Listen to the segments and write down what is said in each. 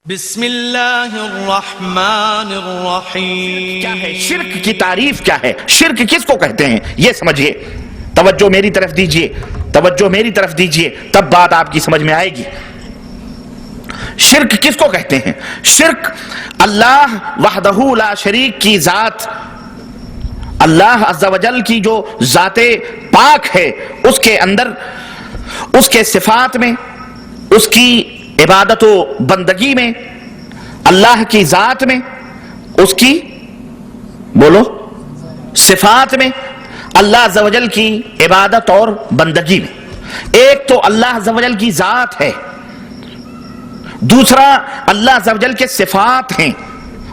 بسم اللہ الرحمن الرحیم. کیا ہے شرک کی تعریف کیا ہے؟ شرک کس کو کہتے ہیں یہ سمجھیے. توجہ میری طرف دیجئے، توجہ میری طرف دیجئے، تب بات آپ کی سمجھ میں آئے گی. شرک کس کو کہتے ہیں؟ شرک اللہ وحدہ لا شریک کی ذات، اللہ عز و جل کی جو ذات پاک ہے اس کے اندر، اس کے صفات میں، اس کی عبادت و بندگی میں، اللہ کی ذات میں، اس کی بولو صفات میں، اللہ عز و جل کی عبادت اور بندگی میں. ایک تو اللہ عز و جل کی ذات ہے، دوسرا اللہ عز و جل کے صفات ہیں،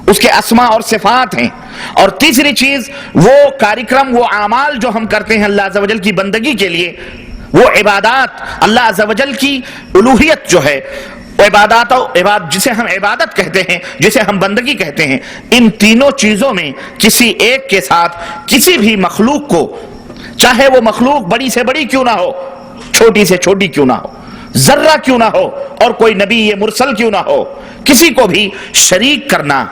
اس کے اسماء اور صفات ہیں، اور تیسری چیز وہ کارکرم، وہ اعمال جو ہم کرتے ہیں اللہ عز و جل کی بندگی کے لیے، وہ عبادات، اللہ عز و جل کی الوہیت جو ہے، عبادات جسے ہم عبادت کہتے ہیں، جسے ہم بندگی کہتے ہیں، ان تینوں چیزوں میں کسی ایک کے ساتھ کسی بھی مخلوق کو، چاہے وہ مخلوق بڑی سے بڑی کیوں نہ ہو، چھوٹی سے چھوٹی کیوں نہ ہو، ذرہ کیوں نہ ہو، اور کوئی نبی یہ مرسل کیوں نہ ہو، کسی کو بھی شریک کرنا،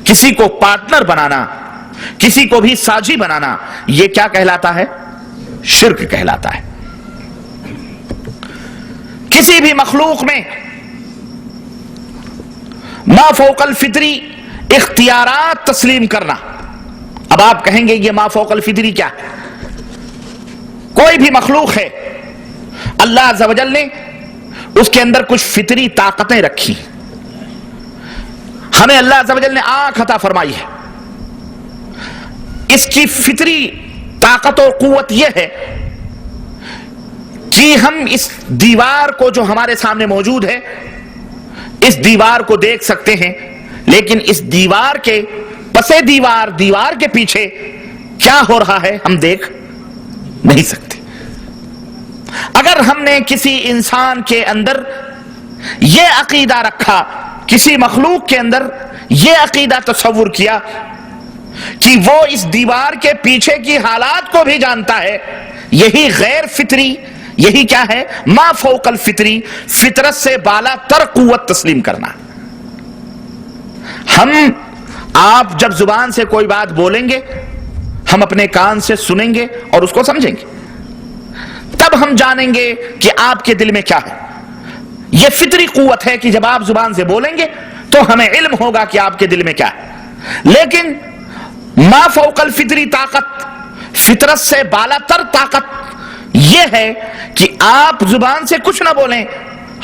کسی کو پارٹنر بنانا، کسی کو بھی ساجی بنانا، یہ کیا کہلاتا ہے؟ شرک کہلاتا ہے. کسی بھی مخلوق میں ما فوق الفطری اختیارات تسلیم کرنا. اب آپ کہیں گے یہ ما فوق الفطری کیا ہے؟ کوئی بھی مخلوق ہے، اللہ عز و جل نے اس کے اندر کچھ فطری طاقتیں رکھی. ہمیں اللہ عز و جل نے آنکھ عطا فرمائی ہے، اس کی فطری طاقت و قوت یہ ہے کہ ہم اس دیوار کو جو ہمارے سامنے موجود ہے، اس دیوار کو دیکھ سکتے ہیں، لیکن اس دیوار کے پسے دیوار کے پیچھے کیا ہو رہا ہے ہم دیکھ نہیں سکتے. اگر ہم نے کسی انسان کے اندر یہ عقیدہ رکھا، کسی مخلوق کے اندر یہ عقیدہ تصور کیا کہ وہ اس دیوار کے پیچھے کی حالات کو بھی جانتا ہے، یہی غیر فطری، یہی کیا ہے؟ ما فوق الفطری، فطرت سے بالا تر قوت تسلیم کرنا. آپ جب زبان سے کوئی بات بولیں گے، ہم اپنے کان سے سنیں گے اور اس کو سمجھیں گے، تب ہم جانیں گے کہ آپ کے دل میں کیا ہے. یہ فطری قوت ہے کہ جب آپ زبان سے بولیں گے تو ہمیں علم ہوگا کہ آپ کے دل میں کیا ہے. لیکن ما فوق الفطری طاقت، فطرت سے بالا تر طاقت یہ ہے کہ آپ زبان سے کچھ نہ بولیں،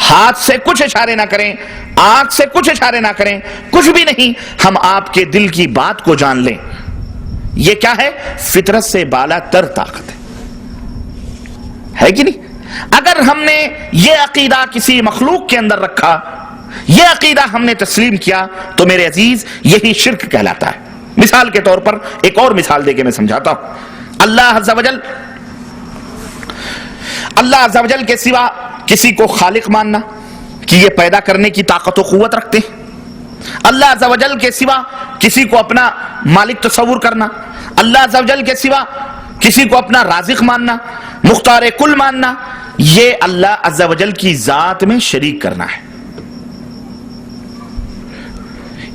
ہاتھ سے کچھ اشارے نہ کریں، آنکھ سے کچھ اشارے نہ کریں، کچھ بھی نہیں، ہم آپ کے دل کی بات کو جان لیں. یہ کیا ہے؟ فطرت سے بالا تر طاقت ہے کہ نہیں؟ اگر ہم نے یہ عقیدہ کسی مخلوق کے اندر رکھا، یہ عقیدہ ہم نے تسلیم کیا، تو میرے عزیز یہی شرک کہلاتا ہے. مثال کے طور پر ایک اور مثال دے کے میں سمجھاتا ہوں. اللہ عز و جل کے سوا کسی کو خالق ماننا کہ یہ پیدا کرنے کی طاقت و قوت رکھتے ہیں، اللہ عز و جل کے سوا کسی کو اپنا مالک تصور کرنا، اللہ عز و جل کے سوا کسی کو اپنا رازق ماننا، مختار کل ماننا، یہ اللہ عز و جل کی ذات میں شریک کرنا ہے.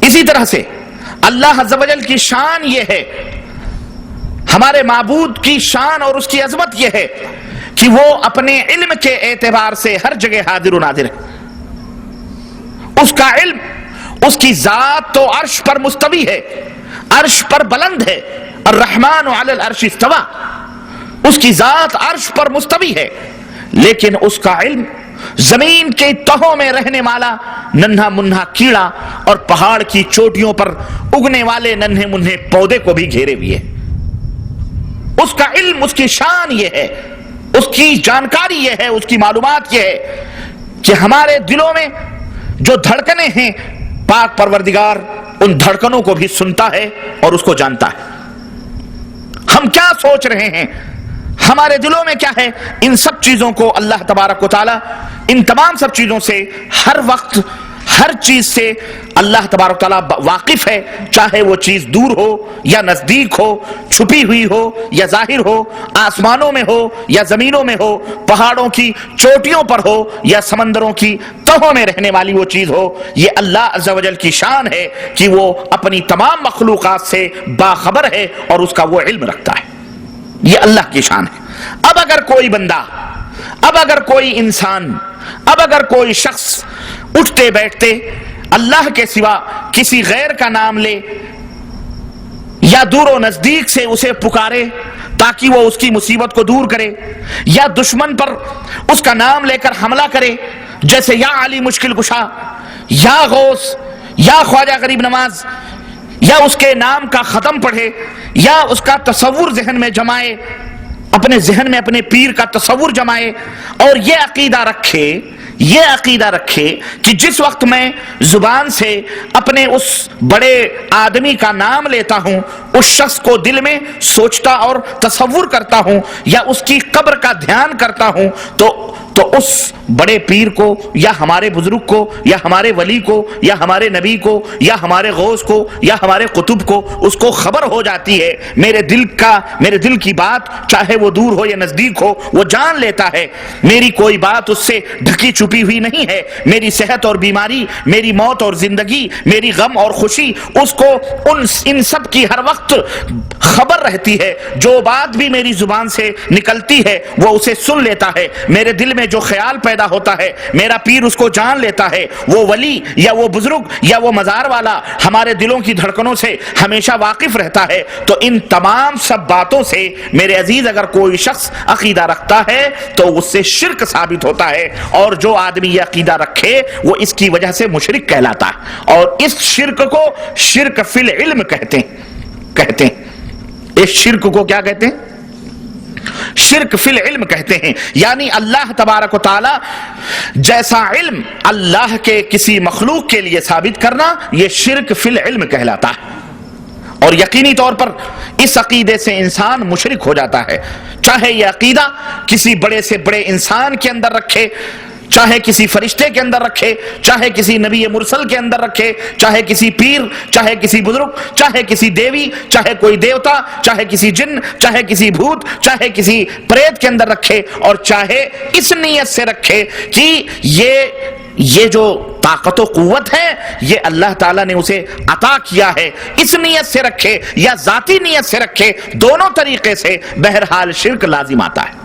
اسی طرح سے اللہ عز و جل کی شان یہ ہے، ہمارے معبود کی شان اور اس کی عظمت یہ ہے کہ وہ اپنے علم کے اعتبار سے ہر جگہ حاضر و ناظر ہے. اس کا علم، اس کی ذات تو عرش پر مستوی ہے، عرش پر بلند ہے. الرحمن علی العرش استوى، اس کی ذات عرش پر مستوی ہے، لیکن اس کا علم زمین کے تہوں میں رہنے والا ننھا منھا کیڑا اور پہاڑ کی چوٹیوں پر اگنے والے ننھے منھے پودے کو بھی گھیرے ہوئے ہے. اس کا علم، اس کی شان یہ ہے، اس کی جانکاری یہ ہے، اس کی معلومات یہ ہے کہ ہمارے دلوں میں جو دھڑکنیں ہیں، پاک پروردگار ان دھڑکنوں کو بھی سنتا ہے اور اس کو جانتا ہے. ہم کیا سوچ رہے ہیں، ہمارے دلوں میں کیا ہے، ان سب چیزوں کو اللہ تبارک و تعالی ان تمام سب چیزوں سے ہر وقت ہر چیز سے اللہ تبارک تعالیٰ واقف ہے، چاہے وہ چیز دور ہو یا نزدیک ہو، چھپی ہوئی ہو یا ظاہر ہو، آسمانوں میں ہو یا زمینوں میں ہو، پہاڑوں کی چوٹیوں پر ہو یا سمندروں کی تہوں میں رہنے والی وہ چیز ہو۔ یہ اللہ عز و جل کی شان ہے کہ وہ اپنی تمام مخلوقات سے باخبر ہے اور اس کا وہ علم رکھتا ہے۔ یہ اللہ کی شان ہے۔ اب اگر کوئی بندہ، اب اگر کوئی انسان، اب اگر کوئی شخص اٹھتے بیٹھتے اللہ کے سوا کسی غیر کا نام لے یا دور و نزدیک سے اسے پکارے تاکہ وہ اس کی مصیبت کو دور کرے، یا دشمن پر اس کا نام لے کر حملہ کرے، جیسے یا علی مشکل کشا، یا غوث، یا خواجہ غریب نواز، یا اس کے نام کا ختم پڑھے، یا اس کا تصور ذہن میں جمائے، اپنے ذہن میں اپنے پیر کا تصور جمائے، اور یہ عقیدہ رکھے کہ جس وقت میں زبان سے اپنے اس بڑے آدمی کا نام لیتا ہوں، اس شخص کو دل میں سوچتا اور تصور کرتا ہوں یا اس کی قبر کا دھیان کرتا ہوں، تو اس بڑے پیر کو یا ہمارے بزرگ کو یا ہمارے ولی کو یا ہمارے نبی کو یا ہمارے غوث کو یا ہمارے قطب کو اس کو خبر ہو جاتی ہے، میرے دل کی بات چاہے وہ دور ہو یا نزدیک ہو، وہ جان لیتا ہے، میری کوئی بات اس سے ڈھکی چھپی ہوئی نہیں ہے، میری صحت اور بیماری، میری موت اور زندگی، میری غم اور خوشی، اس کو ان سب کی ہر وقت خبر رہتی ہے، جو بات بھی میری زبان سے نکلتی ہے وہ اسے سن لیتا ہے، میرے دل میں جو خیال پیدا ہوتا ہے میرا پیر اس کو جان لیتا ہے، وہ ولی یا وہ بزرگ یا وہ مزار والا ہمارے دلوں کی دھڑکنوں سے ہمیشہ واقف رہتا ہے۔ تو ان تمام سب باتوں سے میرے عزیز اگر کوئی شخص عقیدہ رکھتا ہے تو اس سے شرک ثابت ہوتا ہے، اور جو آدمی یہ عقیدہ رکھے وہ اس کی وجہ سے مشرک کہلاتا ہے، اور اس شرک کو شرک فی العلم کہتے ہیں۔ اس شرک کو کیا کہتے ہیں؟ شرک فی العلم کہتے ہیں، یعنی اللہ تبارک و تعالی جیسا علم اللہ کے کسی مخلوق کے لیے ثابت کرنا، یہ شرک فی العلم کہلاتا ہے، اور یقینی طور پر اس عقیدے سے انسان مشرک ہو جاتا ہے، چاہے یہ عقیدہ کسی بڑے سے بڑے انسان کے اندر رکھے، چاہے کسی فرشتے کے اندر رکھے، چاہے کسی نبی مرسل کے اندر رکھے، چاہے کسی پیر، چاہے کسی بزرگ، چاہے کسی دیوی، چاہے کوئی دیوتا، چاہے کسی جن، چاہے کسی بھوت، چاہے کسی پریت کے اندر رکھے، اور چاہے اس نیت سے رکھے کہ یہ جو طاقت و قوت ہے یہ اللہ تعالیٰ نے اسے عطا کیا ہے، اس نیت سے رکھے یا ذاتی نیت سے رکھے، دونوں طریقے سے بہرحال شرک لازم آتا ہے۔